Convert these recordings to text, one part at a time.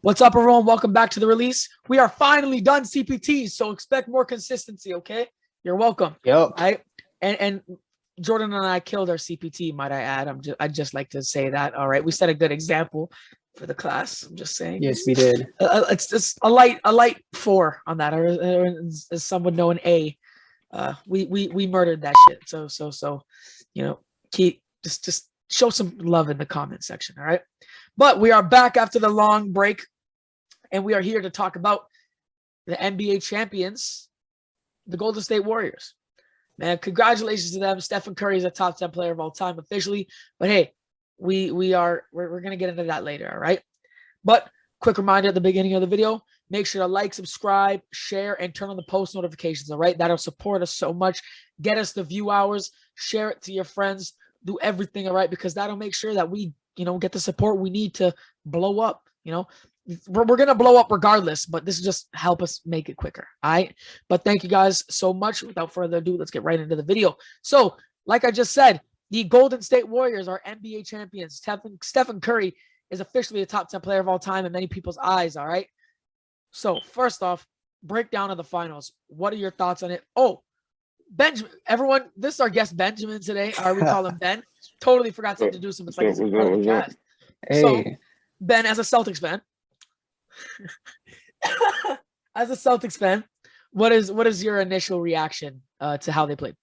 What's up, everyone? Welcome back to the release. We are finally done CPTs, so expect more consistency, okay? You're welcome. Yep. And Jordan and I killed our CPT, might I add. I'd just like to say that. All right, we set a good example for the class. I'm just saying. Yes, we did. It's just a light 4 on that, or as some would know, an A. We murdered that shit. So just show some love in the comment section. All right, but we are back after the long break. And we are here to talk about the NBA champions, the Golden State Warriors. Man, congratulations to them. Stefan Curry is a top 10 player of all time officially. But hey, we're going to get into that later, all right? But quick reminder at the beginning of the video, make sure to like, subscribe, share, and turn on the post notifications, all right? That'll support us so much. Get us the view hours, share it to your friends, do everything, all right? Because that'll make sure that we, get the support we need to blow up, We're going to blow up regardless, but this is just help us make it quicker. All right. But thank you guys so much. Without further ado, let's get right into the video. So like I just said, the Golden State Warriors are NBA champions. Stephen Curry is officially a top 10 player of all time in many people's eyes. All right. So first off, breakdown of the finals. What are your thoughts on it? Oh, Benjamin, everyone, this is our guest Benjamin today. We call him Ben. Totally forgot to introduce him. It's like he's part of the cast. Hey. So Ben, as a Celtics fan, what is your initial reaction to how they played?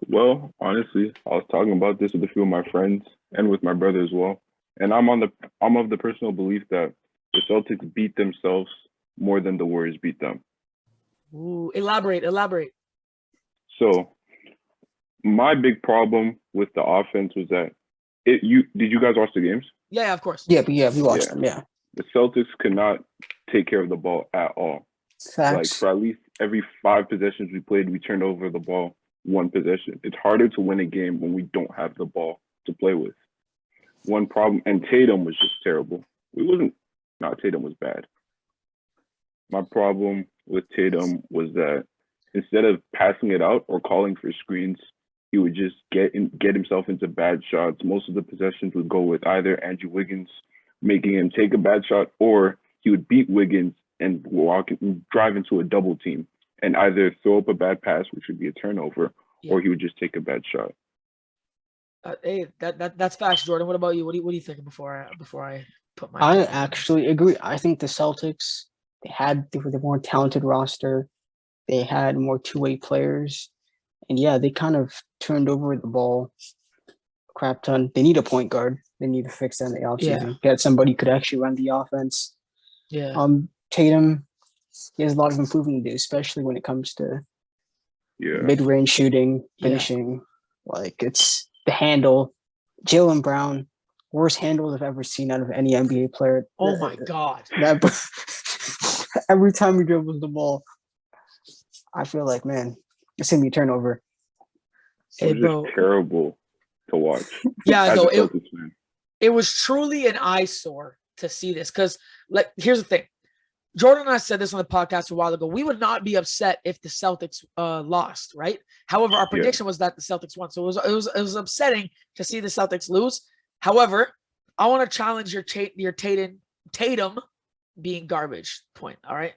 Well, honestly, I was talking about this with a few of my friends and with my brother as well. And I'm of the personal belief that the Celtics beat themselves more than the Warriors beat them. Ooh, elaborate. So my big problem with the offense was that did you guys watch the games? Yeah, of course. Yeah, we watched them, yeah. The Celtics could not take care of the ball at all. Facts. Like for at least every 5 possessions we played, we turned over the ball 1 possession. It's harder to win a game when we don't have the ball to play with. One problem, and Tatum was just terrible. Tatum was bad. My problem with Tatum was that instead of passing it out or calling for screens, he would just get himself into bad shots. Most of the possessions would go with either Andrew Wiggins making him take a bad shot, or he would beat Wiggins and drive into a double team and either throw up a bad pass, which would be a turnover, or he would just take a bad shot. Hey, that's facts, Jordan. What about you? What do you think before I put my? I actually agree. I think the Celtics they were the more talented roster. They had more two-way players, and yeah, they kind of turned over the ball a crap ton. They need a point guard. They need to fix that in the offseason. Get somebody who could actually run the offense. Yeah. Tatum, he has a lot of improvement to do, especially when it comes to mid-range shooting, finishing. Like it's the handle. Jaylen Brown, worst handle I've ever seen out of any NBA player. Oh my God. Every time he dribbles the ball, I feel like, man, it's gonna be a turnover. It was just terrible to watch. Yeah, no, it was truly an eyesore to see this because, like, here's the thing. Jordan and I said this on the podcast a while ago. We would not be upset if the Celtics lost, right? However, our prediction was that the Celtics won, so it was upsetting to see the Celtics lose. However, I want to challenge your Tatum being garbage point. All right.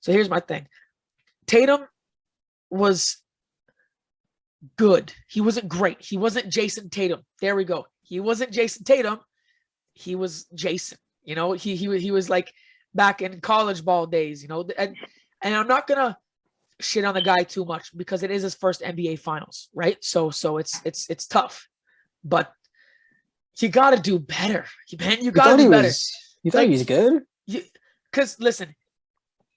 So here's my thing. Tatum was good. He wasn't great. He wasn't Jason Tatum. There we go. He wasn't Jason Tatum. He was Jason. He was like back in college ball days. And I'm not gonna shit on the guy too much because it is his first NBA Finals, right? So it's tough, but you got to do better. Man, you got to do better. You thought he was good? Because listen,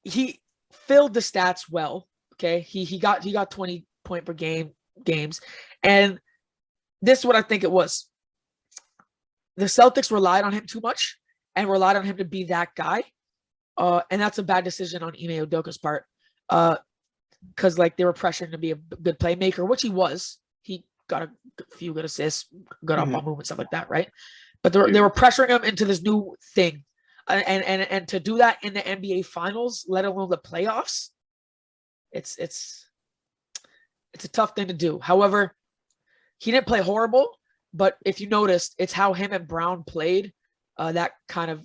he filled the stats well. Okay, he got 20 point per games, and this is what I think it was. The Celtics relied on him too much and relied on him to be that guy. And that's a bad decision on Ime Udoka's part. Because like they were pressuring him to be a good playmaker, which he was. He got a few good assists, good off-ball movement, stuff like that, right? But they were pressuring him into this new thing. And to do that in the NBA Finals, let alone the playoffs, it's a tough thing to do. However, he didn't play horrible. But if you noticed, it's how him and Brown played that kind of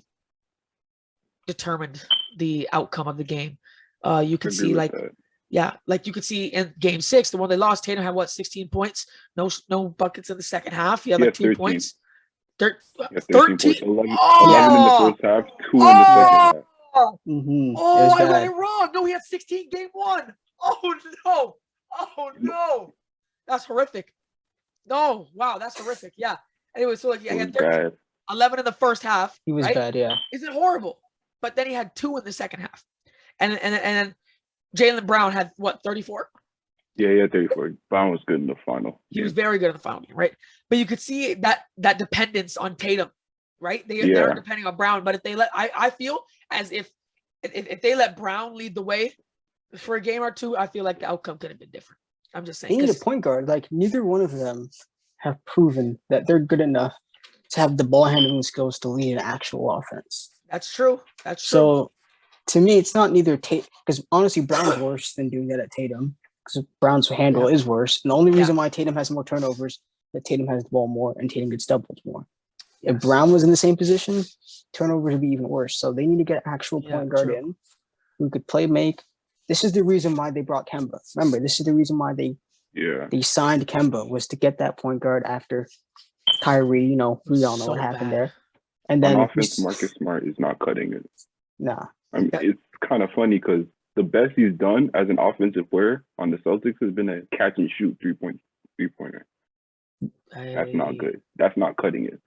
determined the outcome of the game. You could Agree see with like that. like you could see in game 6, the one they lost, Tatum had 16 points, no buckets in the second half. He had He like had 2 13. points. He had 13 13. points. 11 Yeah. in the Oh, first half, 2 in the second half. oh, It oh, was I read bad. it wrong. No, he had 16 game 1. Oh no. Oh no. That's horrific. No, wow, that's horrific. Yeah. Anyway, so like he It was had 13, bad. 11 in the first half. He was right? bad, yeah. Isn't it horrible? But then he had 2 in the second half. And then Jaylen Brown had 34? Yeah, he had 34. Brown was good in the final. He was very good in the final game, right? But you could see that dependence on Tatum, right? They are depending on Brown. But if they I feel as if they let Brown lead the way for a game or two, I feel like the outcome could have been different. I'm just saying. They need a point guard. Like, neither one of them have proven that they're good enough to have the ball handling skills to lead an actual offense. That's true. That's true. So, to me, it's not neither Tatum, because honestly, Brown's worse than doing that at Tatum, because Brown's handle is worse. And the only reason why Tatum has more turnovers is that Tatum has the ball more and Tatum gets doubles more. If Brown was in the same position, turnovers would be even worse. So they need to get actual point guard in who could play make. This is the reason why they brought Kemba. Remember, this is the reason why they signed Kemba, was to get that point guard after Kyrie. We all know what happened there. And then on offense, Marcus Smart is not cutting it. Nah. I mean, it's kind of funny because the best he's done as an offensive player on the Celtics has been a catch and shoot three-pointer. That's not good. That's not cutting it.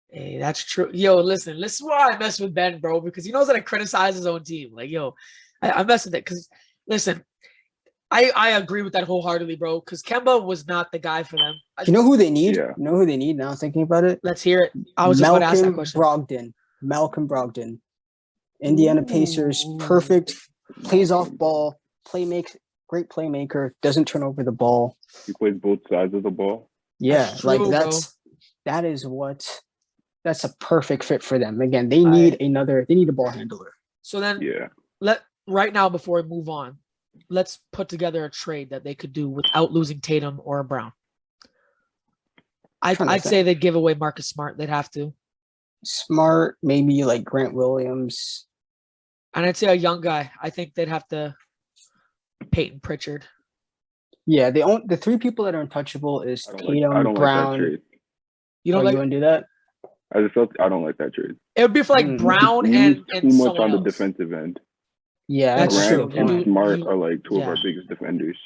Hey, that's true. Yo, listen, this is why I mess with Ben, bro, because he knows how to criticize his own team. Like, yo, I mess with it because, listen, I agree with that wholeheartedly, bro, because Kemba was not the guy for them. You know who they need? You know who they need now, thinking about it? Let's hear it. I was just about to ask that question. Malcolm Brogdon. Indiana Pacers, perfect, plays off ball, great playmaker, doesn't turn over the ball. He plays both sides of the ball. Yeah, true, that's a perfect fit for them. Again, they need a ball handler. So then right now, before we move on, let's put together a trade that they could do without losing Tatum or Brown. I'd say they'd give away Marcus Smart. They'd have to. Smart, maybe like Grant Williams. And I'd say a young guy. I think they'd have to Peyton Pritchard. Yeah, the 3 people that are untouchable is Tatum, Brown. Like you wouldn't do that? As a Celtic, I don't like that trade. It would be for like Brown and too much on the defensive end. Yeah, that's true. Grant and Smart are like 2 of our biggest defenders.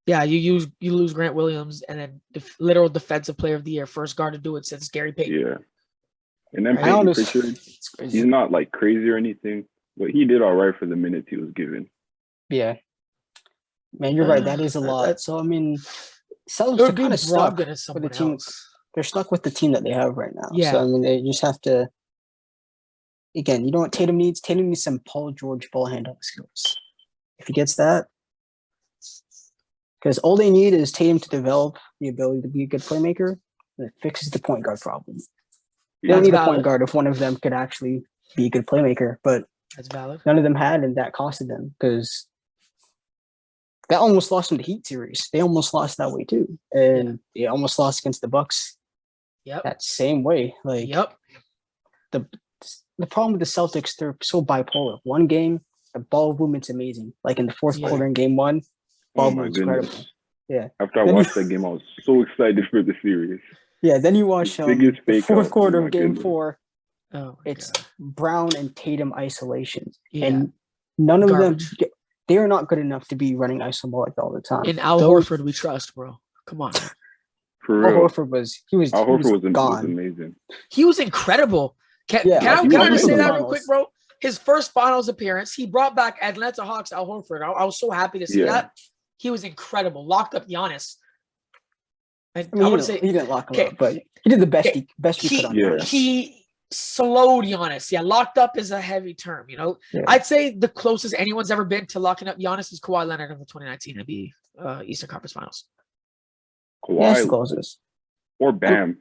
Yeah, you lose Grant Williams and then literal defensive player of the year, first guard to do it since Gary Payton. Yeah. And then Peyton Pritchard, he's not like crazy or anything, but he did all right for the minutes he was given. Yeah. Man, you're right. That is a lot. So, I mean, Celtics are kind of stuck with the team. They're stuck with the team that they have right now. Yeah. So, I mean, they just have to, again, you know what Tatum needs? Tatum needs some Paul George ball handling skills. If he gets that, because all they need is Tatum to develop the ability to be a good playmaker, and it fixes the point guard problem. They don't need a point guard if one of them could actually be a good playmaker, but that's valid. None of them had, and that costed them because that almost lost them the Heat series. They almost lost that way too, and they almost lost against the Bucks. That same way. Like, the problem with the Celtics, they're so bipolar. One game, the ball movement's amazing. Like in the fourth quarter in game 1, ball movement's incredible. Yeah. After I watched that game, I was so excited for the series. Yeah, then you watch the fourth quarter of game 4. It's Brown and Tatum isolation. Yeah. And none of them, they are not good enough to be running iso ball all the time. In Al Horford, we trust, bro. Come on. For real. Al Horford was amazing. He was incredible. Can I just say that real quick, bro? His first finals appearance, he brought back Atlanta Hawks Al Horford. I was so happy to see that. He was incredible. Locked up Giannis. I would say he didn't lock him up, but he did the best he could on Giannis. He slowed Giannis. Yeah, locked up is a heavy term. I'd say the closest anyone's ever been to locking up Giannis is Kawhi Leonard in the 2019 NBA Eastern Conference Finals. Kawhi closest. Or Bam.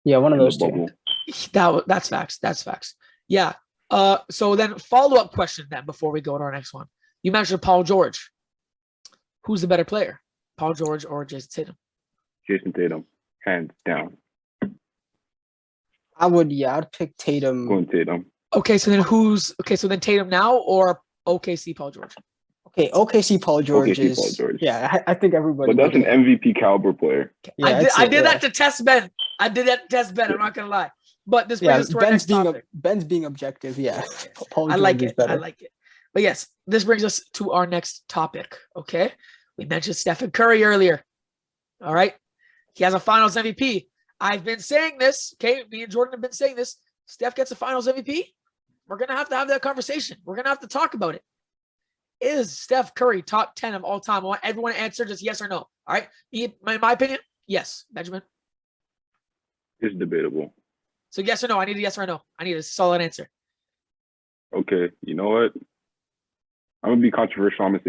Yeah, one of those two. That's facts. That's facts. Yeah. So then follow-up question then before we go to our next one. You mentioned Paul George. Who's the better player? Paul George or Jason Tatum? Jason Tatum, hands down. I'd pick Tatum. Going Tatum. Okay, so then Tatum now or OKC Paul George? Okay, OKC Paul George OKC is. Paul George. Yeah, I think everybody. But that's an MVP caliber player. Yeah, I did that to test Ben. I'm not gonna lie. But this brings us to our next topic. Ben's being objective. Yeah, Paul I George like is it. better. I like it. But yes, this brings us to our next topic. Okay, we mentioned Stephen Curry earlier. All right, he has a Finals MVP. I've been saying this. Okay, me and Jordan have been saying this. Steph gets a Finals MVP. We're gonna have to have that conversation. We're gonna have to talk about it. Is Steph Curry top 10 of all time? I want everyone to answer just yes or no. All right. In my opinion, yes. Benjamin? It's debatable. So yes or no? I need a yes or no. I need a solid answer. Okay, you know what? I'm gonna be controversial. I'm gonna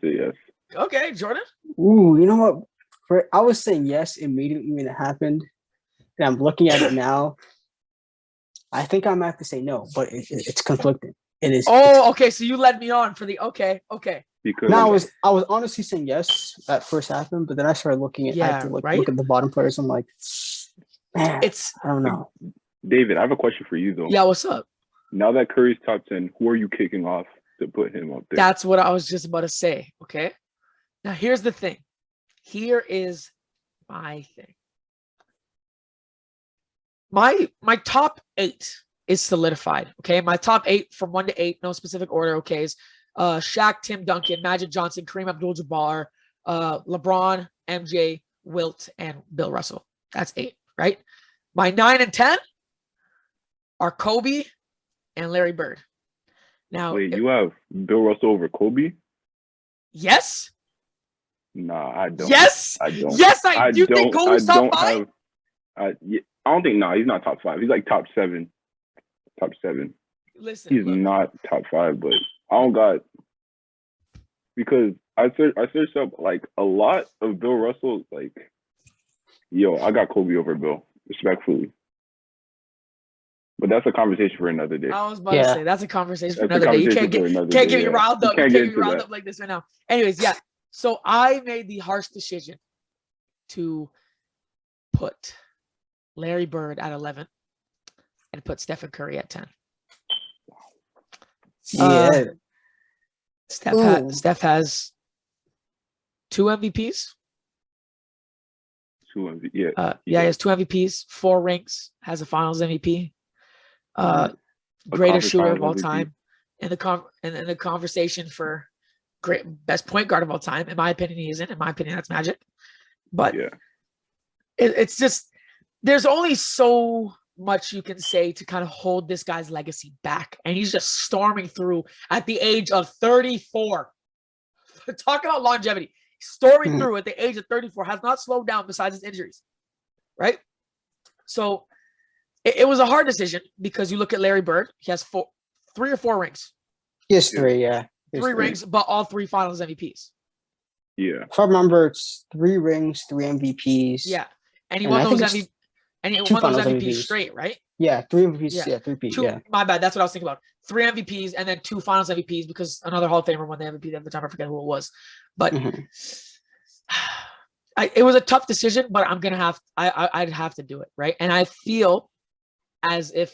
say yes. Okay, Jordan? Ooh, you know what? I was saying yes immediately when it happened, and I'm looking at it now. I think I might have to say no, but it's conflicting. It is. Oh, okay. So you led me on for the okay. Because No, I was honestly saying yes at first happened, but then I started looking at look at the bottom players. I'm like, man, I don't know. David, I have a question for you though. Yeah, what's up? Now that Curry's top 10, who are you kicking off to put him up there? That's what I was just about to say. Okay. Now here's the thing. Here is my thing. My top 8 is solidified. Okay. My top 8 from 1 to 8, no specific order. Okay. Is Shaq, Tim Duncan, Magic Johnson, Kareem Abdul-Jabbar, LeBron, MJ, Wilt, and Bill Russell. That's 8, right? My 9 and 10 are Kobe and Larry Bird. Now, wait, you have Bill Russell over Kobe? Yes. Nah, I don't. Yes. I don't. Yes, do you think Kobe's top 5? I don't think. No, he's not top 5. He's like top 7. Top 7. Listen, he's not top 5, but I don't got, because I searched up like a lot of Bill Russell. Like, yo, I got Kobe over Bill, respectfully. But that's a conversation for another day. I was about to say that's a conversation for another day. You can't get me riled up. You can't get me riled up like this right now. Anyways, yeah. So I made the harsh decision to put Larry Bird at 11 and put Stephen Curry at 10. Yeah. Steph has 2 MVPs. 2 MVPs. Yeah. He has 2 MVPs, 4 rings, has a Finals MVP. Greatest shooter of all time, in the conversation for best point guard of all time. In my opinion, he isn't. In my opinion, that's Magic. But it's just, there's only so much you can say to kind of hold this guy's legacy back, and he's just storming through at the age of 34. Talk about longevity. Storming through at the age of 34, has not slowed down besides his injuries, right? So it was a hard decision, because you look at Larry Bird, he has 3 or 4 rings. Yes, 3, yeah. 3 rings, but all 3 Finals MVPs. Yeah. If I remember, it's 3 rings, 3 MVPs. Yeah. And he won those MVPs. And he won those MVPs straight, right? Yeah, 3 MVPs. Yeah, 3 yeah. My bad. That's what I was thinking about. 3 MVPs and then 2 Finals MVPs, because another Hall of Famer won the MVP at the time. I forget who it was. But it was a tough decision, but I'd have to do it, right? And I feel as if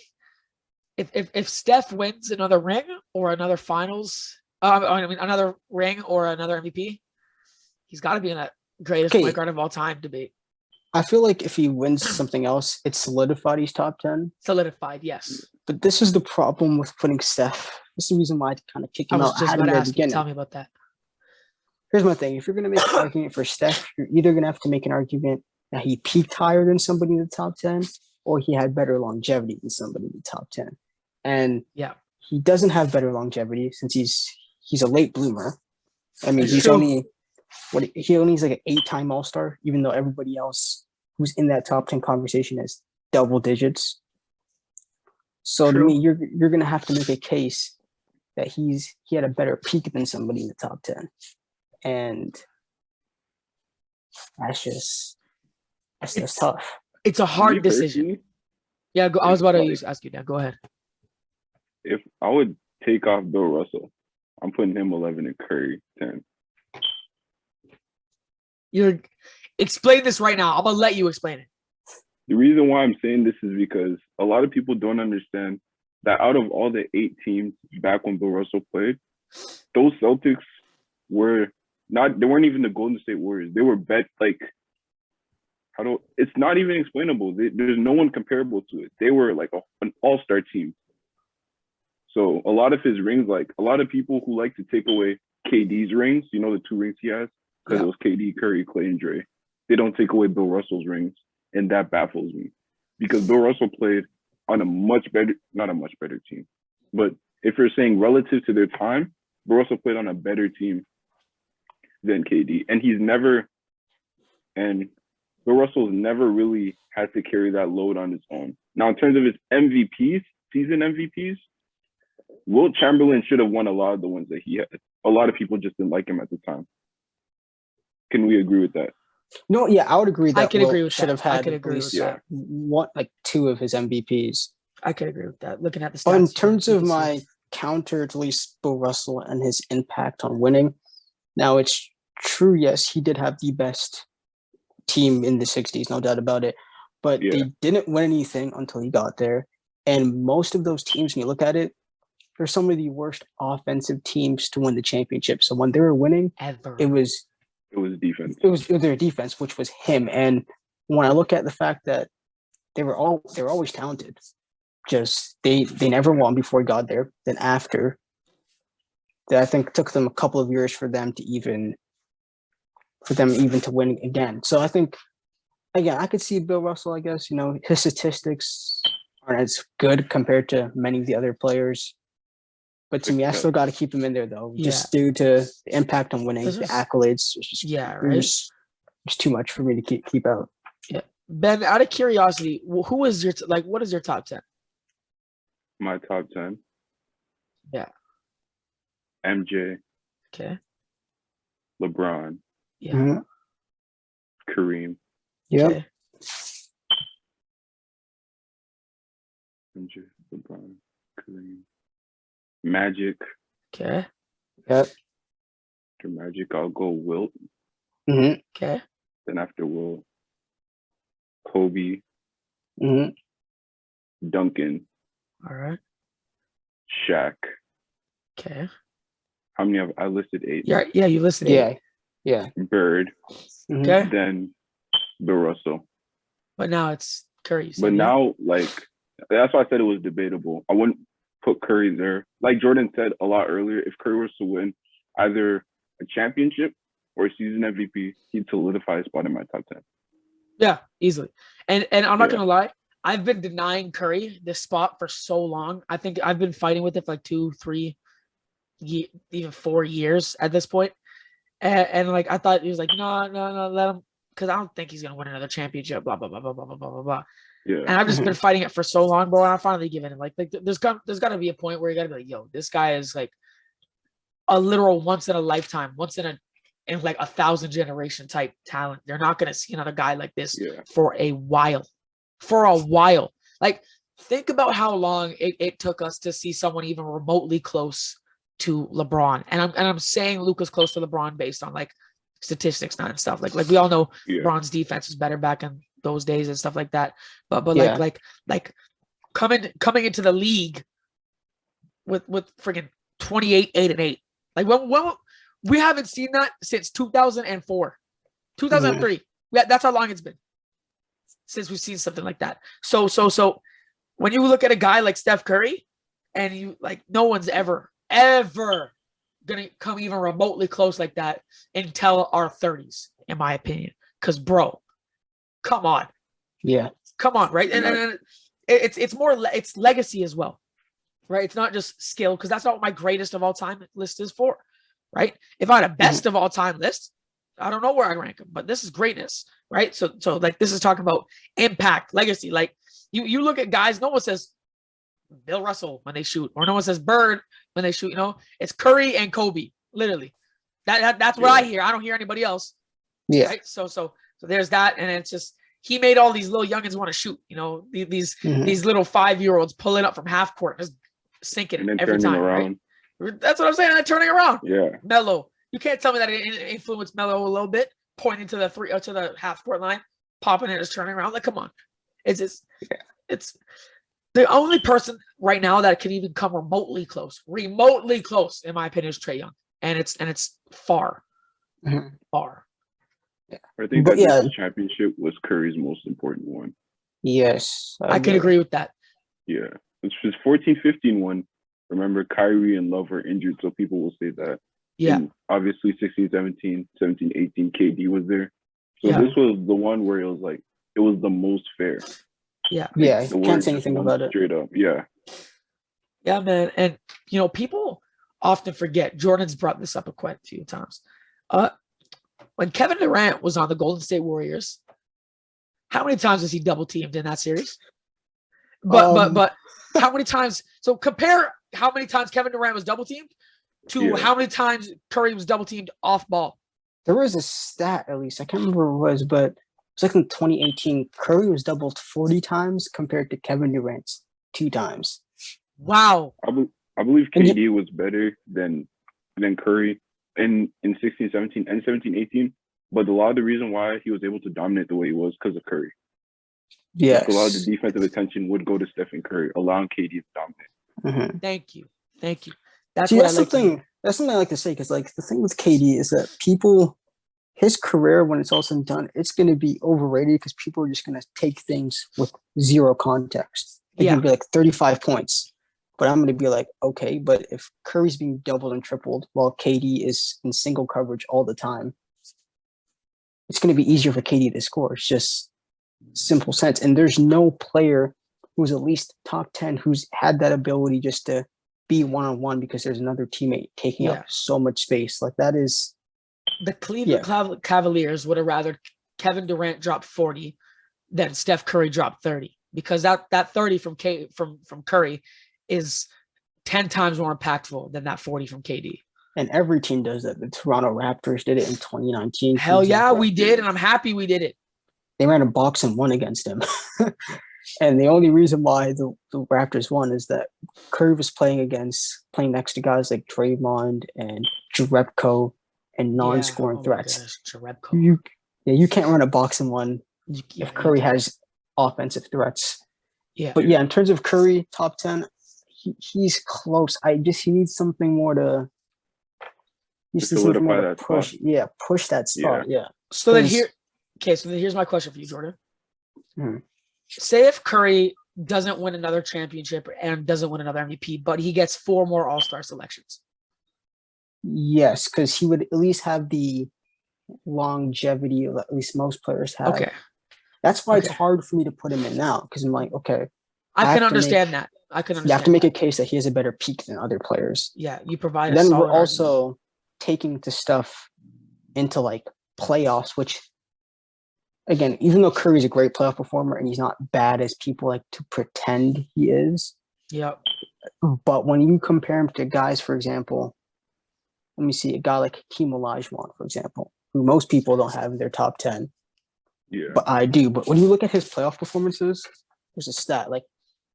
Steph wins another ring or another Finals, another ring or another MVP, he's got to be in that greatest point guard of all time debate. I feel like if he wins something else, it's solidified he's top 10. Solidified, yes. But this is the problem with putting Steph. This is the reason why I kind of kick him out. I was just about to ask you, tell me about that. Here's my thing. If you're going to make an argument for Steph, you're either going to have to make an argument that he peaked higher than somebody in the top 10, or he had better longevity than somebody in the top 10. And he doesn't have better longevity since he's a late bloomer. I mean, he only is like an 8-time All-Star, even though everybody else who's in that top 10 conversation has double digits. So to me, you're gonna have to make a case that he had a better peak than somebody in the top 10. And that's tough. It's a hard decision. Yeah, I was about to ask you that. Go ahead. If I would take off Bill Russell, I'm putting him 11 and Curry 10. Explain this right now. I'm gonna let you explain it. The reason why I'm saying this is because a lot of people don't understand that out of all the 8 teams back when Bill Russell played, those Celtics were not. They weren't even the Golden State Warriors. They were it's not even explainable. There's no one comparable to it. They were like an all-star team. So a lot of his rings, like a lot of people who like to take away KD's rings, you know, the 2 rings he has, because it was KD, Curry, Clay, and Dre. They don't take away Bill Russell's rings, and that baffles me because Bill Russell played on not a much better team, but if you're saying relative to their time, Bill Russell played on a better team than KD, and Bill Russell's never really had to carry that load on his own. Now, in terms of his MVPs, season MVPs, Wilt Chamberlain should have won a lot of the ones that he had. A lot of people just didn't like him at the time. Can we agree with that? No, yeah, I would agree that I could Wilt agree with should that. have had I could at agree with least that. one, like 2 of his MVPs. I could agree with that. Looking at the stats. But in terms you of can see my it. counter to at least Bill Russell and his impact on winning, now it's true, yes, he did have the best team in the 60s, no doubt about it. But they didn't win anything until he got there. And most of those teams, when you look at it, they're some of the worst offensive teams to win the championship. So when they were winning, Ever. it was defense. It was their defense, which was him. And when I look at the fact that they were always talented, just they never won before he got there. Then after, that I think took them a couple of years for them even to win again. So I think again, I could see Bill Russell. I guess his statistics aren't as good compared to many of the other players. But to me, I still got to keep him in there, though, just due to the impact on winning, the accolades. There's too much for me to keep out. Yeah, Ben. Out of curiosity, who is your what is your top 10? My top 10. Yeah. MJ. Okay. LeBron. Yeah. Mm-hmm. Kareem. Yep. Okay. MJ, LeBron, Kareem. Magic. Okay. Yep. After Magic, I'll go Wilt. Mm-hmm. Okay. Then after Wilt, Kobe. Mm-hmm. Duncan. All right. Shaq. Okay. How many have I listed? 8. Yeah, you listed 8. Yeah. Bird. Mm-hmm. Okay. Then Bill Russell. But now it's Curry. But now, that's why I said it was debatable. I wouldn't put Curry there. Like Jordan said a lot earlier, if Curry was to win either a championship or a season MVP, he'd solidify his spot in my top 10. Yeah, easily. And I'm not gonna lie, I've been denying Curry this spot for so long. I think I've been fighting with it for 2, 3, even 4 years at this point. And I thought he was like, no, let him, because I don't think he's gonna win another championship. Blah blah blah blah blah blah blah blah. Yeah. And I've just been fighting it for so long, bro. And I finally given him. There's got to be a point where you got to be like, yo, this guy is like a literal once in a lifetime, once in 1,000 generation type talent. They're not gonna see another guy like this for a while. Think about how long it took us to see someone even remotely close to LeBron. And I'm saying Luka's close to LeBron based on statistics, not stuff. Like we all know LeBron's defense was better back in those days and stuff like that. But coming into the league with freaking 28, 8 and 8. When we haven't seen that since 2004, 2003. Yeah, that's how long it's been since we've seen something like that. So when you look at a guy like Steph Curry, and you no one's ever gonna come even remotely close like that until our 30s, in my opinion. Because bro, come on, right? And it's more it's legacy as well, right? It's not just skill, because that's not what my greatest of all time list is for, right? If I had a best of all time list, I don't know where I rank them, but this is greatness, right? So this is talking about impact, legacy. You look at guys, no one says Bill Russell when they shoot, or no one says Bird when they shoot. It's Curry and Kobe, literally. That's what I hear. I don't hear anybody else. Yeah. Right. So there's that, and it's just he made all these little youngins want to shoot. These little 5-year-olds pulling up from half court, just sinking it every time. Right? That's what I'm saying. And turning around. Yeah. Melo. You can't tell me that it influenced Melo a little bit, pointing to the half court line, popping it, just turning around. Come on. It's just it's The only person right now that can even come remotely close, in my opinion, is Trae Young, and it's far. Far. I think But that this championship was Curry's most important one. Yes. I can agree with that. Yeah. It's just 14-15 one. Remember, Kyrie and Love were injured, so people will say that. Yeah. And obviously, 16-17, 17-18, KD was there. So Yeah. this was the one where it was like, it was the most fair. Yeah. Yeah, The can't word say anything about it. straight up. Yeah. Yeah, man. And, people often forget, Jordan's brought this up quite a few times. When Kevin Durant was on the Golden State Warriors, how many times was he double teamed in that series? But how many times? So compare how many times Kevin Durant was double teamed to how many times Curry was double teamed off ball. There was a stat, at least I can't remember what it was, but it's like in 2018, Curry was doubled 40 times compared to Kevin Durant's 2 times. Wow. I believe KD was better than Curry in 16-17 and 17-18, but a lot of the reason why he was able to dominate the way he was because of Curry. Yes. A lot of the defensive attention would go to Stephen Curry, allowing KD to dominate. Mm-hmm. Thank you. That's something I like to say, because like the thing with KD is that his career, when it's all said and done, it's going to be overrated because people are just going to take things with zero context. It's going to be like 35 points. But I'm going to be like, okay, but if Curry's being doubled and tripled while KD is in single coverage all the time, it's going to be easier for KD to score. It's just simple sense. And there's no player who's at least top 10 who's had that ability just to be one-on-one because there's another teammate taking up so much space. Like that is... The Cleveland Cavaliers would have rather Kevin Durant drop 40 than Steph Curry drop 30, because that 30 from Curry is 10 times more impactful than that 40 from KD. And every team does that. The Toronto Raptors did it in 2019. Hell yeah, we did, and I'm happy we did it. They ran a box and won against him. And the only reason why the Raptors won is that Curry was playing next to guys like Draymond and Jerebko and non-scoring threats. Jerebko. You can't run a box and one if Curry has offensive threats. Yeah. But in terms of Curry, top 10, he's close. He needs something more to solidify that push. spot. Yeah, push that spot. Yeah. So then here's my question for you, Jordan. Say if Curry doesn't win another championship and doesn't win another MVP, but he gets 4 more All-Star selections. Yes, because he would at least have the longevity of at least most players have. Okay. That's why it's hard for me to put him in now, because I'm like, okay. I can understand that. You have to make a case that he has a better peak than other players. Yeah, you provide. Then we're also taking the stuff into like playoffs, which, again, even though Curry's a great playoff performer and he's not bad as people like to pretend he is. Yep. But when you compare him to guys, for example, let me see, a guy like Hakeem Olajuwon, for example, who most people don't have in their top 10. Yeah. But I do. But when you look at his playoff performances, there's a stat. Like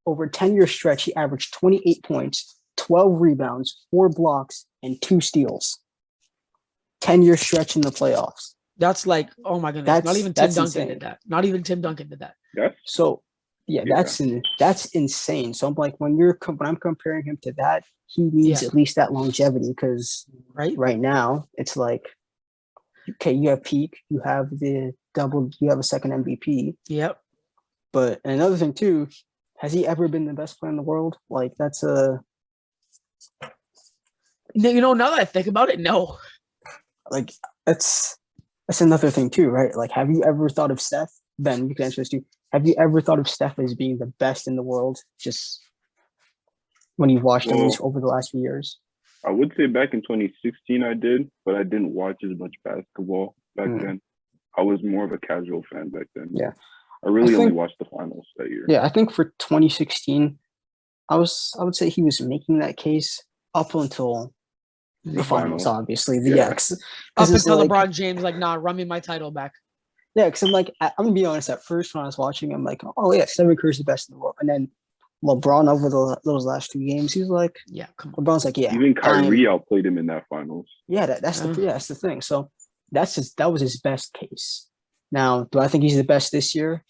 over a 10-year stretch, he averaged 28 points, 12 rebounds, 4 blocks, and 2 steals. 10-year stretch in the playoffs. That's like, oh my goodness. Not even Tim Duncan did that. Not even Tim Duncan did that. That's insane. So I'm like, when I'm comparing him to that, he needs at least that longevity, because right now it's like, okay, you have peak, you have the double, you have a second MVP. Yep. But another thing too, has he ever been the best player in the world? Like that's now that I think about it, no. Like that's another thing too, right? Like, have you ever thought of Steph? Ben, you can answer this too. Have you ever thought of Steph as being the best in the world, just when you've watched him over the last few years? I would say back in 2016 I did, but I didn't watch as much basketball back then. I was more of a casual fan back then. Yeah. I only watched the finals that year. Yeah, I think for 2016, I would say he was making that case up until the finals, obviously. Up until LeBron James, run me my title back. Yeah, because I'm like, I'm going to be honest, at first when I was watching, I'm like, oh yeah, Stephen Curry's the best in the world. And then LeBron over those last 2 games, he's like, yeah, come on. LeBron's like, yeah. Even Kyrie outplayed him in that finals. Yeah, that's the thing. So that was his best case. Now, do I think he's the best this year?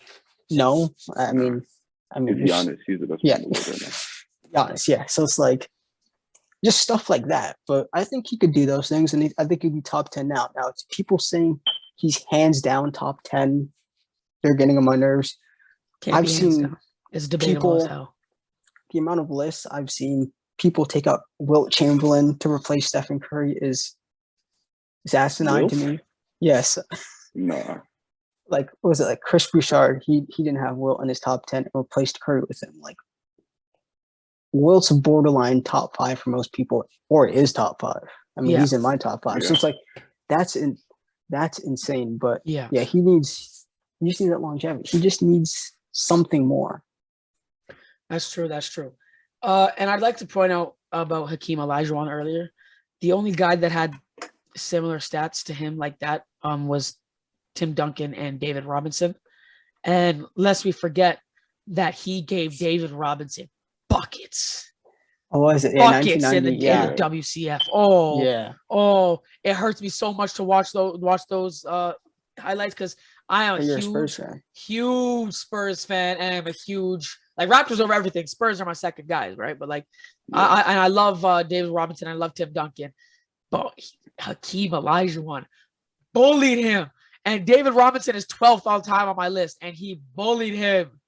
No. I mean, I mean, It's Giannis. He's the best yeah. player in the world right now. Giannis, yeah. So it's like just stuff like that. But I think he could do those things, and I think he'd be top 10 now. Now, it's people saying he's hands down top 10. They're getting on my nerves. Can't I've be hands seen down. It's debatable as people, hell. the amount of lists I've seen people take up Wilt Chamberlain to replace Stephen Curry is asinine to Wilt? me. Yes. Nah. Like, what was it? Like Chris Bouchard, he didn't have Wilt in his top 10 and replaced Curry with him. Like, Wilt's borderline top 5 for most people, or is top 5. I mean, Yeah. he's in my top 5. So Yeah. it's like, that's insane. But Yeah. yeah, he just needs that longevity. He just needs something more. That's true. That's true. And I'd like to point out about Hakeem Olajuwon earlier. The only guy that had similar stats to him like that was Tim Duncan and David Robinson. And lest we forget that he gave David Robinson buckets. Oh, was it? Yeah, Buckets in the 1990. Yeah. WCF. Oh, Yeah. It hurts me so much to watch those highlights because I am You're a a Spurs fan. huge Spurs fan, and I'm a huge Raptors over everything. Spurs are my second guys, right? But I love David Robinson. I love Tim Duncan, but Hakeem Olajuwon bullied him, and David Robinson is 12th all time on my list, and he bullied him.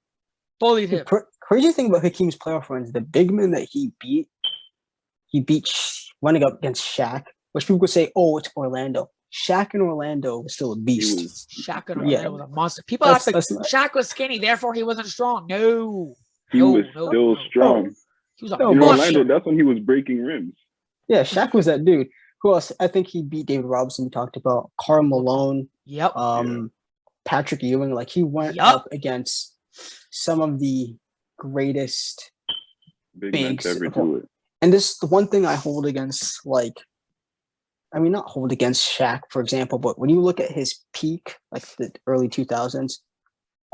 The crazy thing about Hakeem's playoff runs, the big man that he beat running up against Shaq, which people could say, oh, it's Orlando. Shaq in Orlando was still a beast. Shaq in Orlando was a monster. People That's- ask, like, that's not- Shaq was skinny, therefore he wasn't strong. No. He was still strong. He was a No, In monster. Orlando, that's when he was breaking rims. Yeah, Shaq was that dude. Who else? I think he beat David Robinson. We talked about Karl Malone, Yep. Patrick Ewing. Like, he went Yup. up against some of the greatest Big man bigs to ever of all- do it. And this the one thing I hold against, like, I mean, not hold against Shaq, for example, but when you look at his peak, like the early 2000s,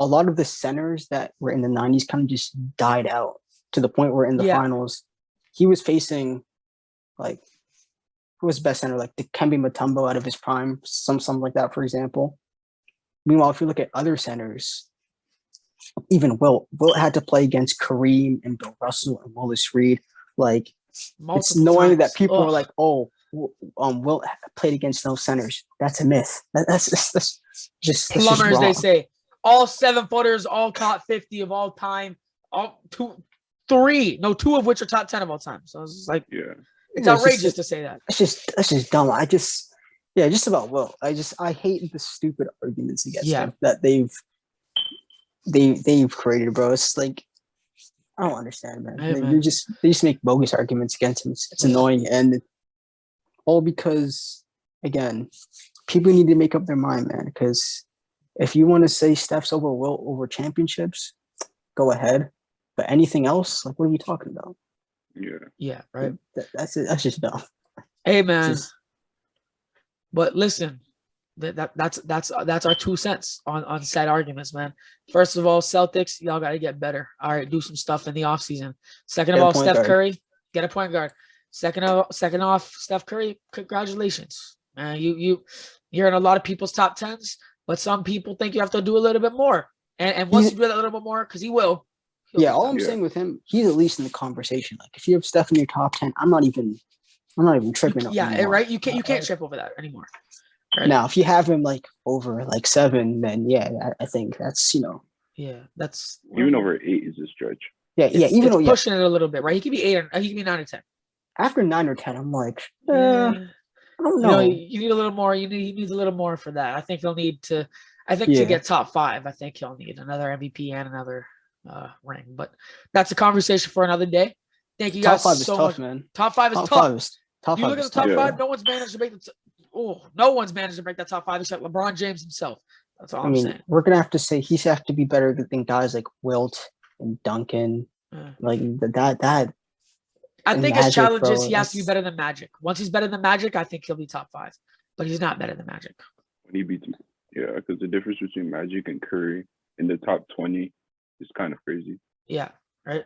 a lot of the centers that were in the 90s kind of just died out to the point where in the Yeah. finals, he was facing, like, who was the best center? Like Dikembe Mutombo out of his prime, something like that, for example. Meanwhile, if you look at other centers, even Wilt had to play against Kareem and Bill Russell and Willis Reed. Like, it's Multiple knowing times. that people Ugh. are like, oh, Wilt played against those centers. That's a myth. That's just plumbers, they wrong. say. All 7-footers, all top 50 of all time. Two of which are top 10 of all time. So it's just like, Yeah. it's Yeah, outrageous to say that. That's just dumb. Just about Wilt. I hate the stupid arguments against him that they've created, bro. It's like, I don't understand, man. Hey, they man. just make bogus arguments against him. It's annoying, and all because, again, people need to make up their mind, man. Because if you want to say Steph's over Wilt over championships, go ahead. But anything else, like, what are we talking about? Yeah. Yeah, right. That's just dumb. Hey, man. Just- But listen, that's our 2 cents on said arguments, man. First of all, Celtics, y'all got to get better. All right, do some stuff in the offseason. Second of Get a all, point Steph guard. Curry, get a point guard. Second off, Steph Curry, congratulations. You're in a lot of people's top 10s, but some people think you have to do a little bit more. And once you do that a little bit more, because he will. Yeah, all I'm saying with him, he's at least in the conversation. Like, if you have Steph in your top 10, I'm not even tripping. Anymore. Right. You can't trip over that anymore. Right? Now, if you have him like over like 7, then yeah, I think that's that's Even over 8 is a stretch. Even though pushing it a little bit, right? He could be 8 or he could be 9 or 10. After 9 or 10, I'm like, Yeah. I don't know. You need a little more. He needs a little more for that. I think he'll need to. I think to get top 5, I think he'll need another MVP and another ring. But that's a conversation for another day. Thank you guys top 5 is so tough, much. man. Top 5 is Top tough. 5 is top. You 5 look at is the top tough. 5. No one's managed to make no one's managed to break that top 5 except LeBron James himself. That's all I'm saying. We're gonna have to say he's have to be better than guys like Wilt and Duncan. Like that. I think Magic, his challenge bro, is he has to be better than Magic. Once he's better than Magic, I think he'll be top 5. But he's not better than Magic. When he beats, because the difference between Magic and Curry in the top 20 is kind of crazy. Yeah, right.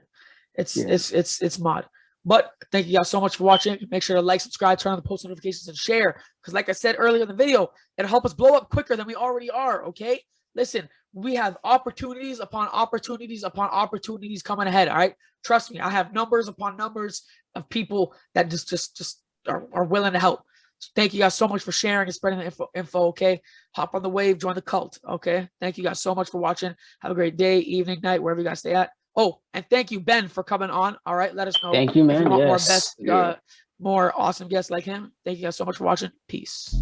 It's mod. But thank you guys so much for watching. Make sure to like, subscribe, turn on the post notifications, and share. Because like I said earlier in the video, it'll help us blow up quicker than we already are. Okay. Listen, we have opportunities upon opportunities upon opportunities coming ahead. All right. Trust me, I have numbers upon numbers of people that just are willing to help. So thank you guys so much for sharing and spreading the info. Okay. Hop on the wave, join the cult. Okay. Thank you guys so much for watching. Have a great day, evening, night, wherever you guys stay at. Oh, and thank you, Ben, for coming on. All right. Let us know. Thank you, if you man. want Yes. more awesome guests like him. Thank you guys so much for watching. Peace.